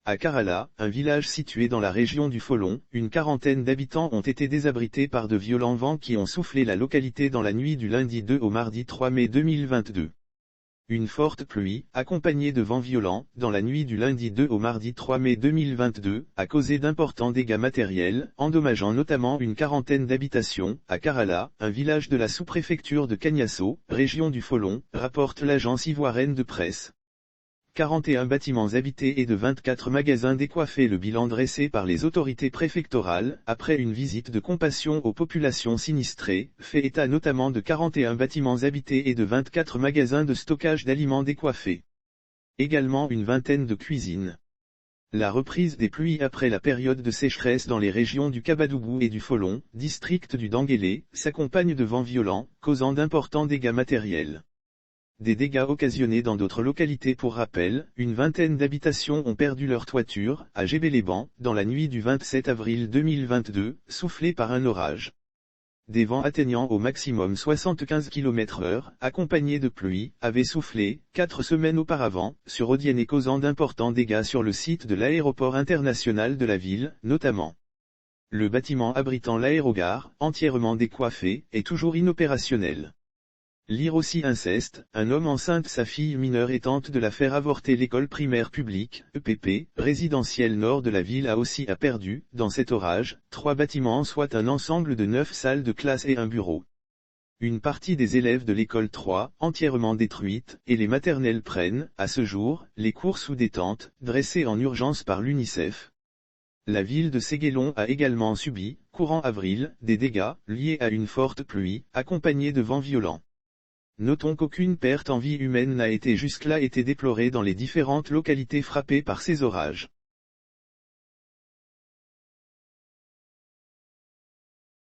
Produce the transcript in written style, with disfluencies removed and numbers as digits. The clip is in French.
À Karala, un village situé dans la région du Folon, une quarantaine d'habitants ont été désabrités par de violents vents qui ont soufflé la localité dans la nuit du lundi 2 au mardi 3 mai 2022. Une forte pluie, accompagnée de vents violents, dans la nuit du lundi 2 au mardi 3 mai 2022, a causé d'importants dégâts matériels, endommageant notamment une quarantaine d'habitations, à Karala, un village de la sous-préfecture de Cagnasso, région du Folon, rapporte l'agence ivoirienne de presse. 41 bâtiments habités et de 24 magasins décoiffés. Le bilan dressé par les autorités préfectorales, après une visite de compassion aux populations sinistrées, fait état notamment de 41 bâtiments habités et de 24 magasins de stockage d'aliments décoiffés. Également une vingtaine de cuisines. La reprise des pluies après la période de sécheresse dans les régions du Kabadougou et du Folon, district du Denguélé, s'accompagne de vents violents, causant d'importants dégâts matériels. Des dégâts occasionnés dans d'autres localités. Pour rappel, une vingtaine d'habitations ont perdu leur toiture, à Gébé-les-Bains, dans la nuit du 27 avril 2022, soufflée par un orage. Des vents atteignant au maximum 75 km/h, accompagnés de pluie, avaient soufflé, 4 semaines auparavant, sur Odienne et causant d'importants dégâts sur le site de l'aéroport international de la ville, notamment. Le bâtiment abritant l'aérogare, entièrement décoiffé, est toujours inopérationnel. Lire aussi inceste, un homme enceinte sa fille mineure et tente de la faire avorter. L'école primaire publique, EPP, résidentielle nord de la ville a perdu, dans cet orage, 3 bâtiments soit un ensemble de 9 salles de classe et un bureau. Une partie des élèves de l'école 3, entièrement détruite, et les maternelles prennent, à ce jour, les cours sous des tentes, dressées en urgence par l'UNICEF. La ville de Séguélon a également subi, courant avril, des dégâts, liés à une forte pluie, accompagnée de vents violents. Notons qu'aucune perte en vie humaine n'a jusque-là été déplorée dans les différentes localités frappées par ces orages.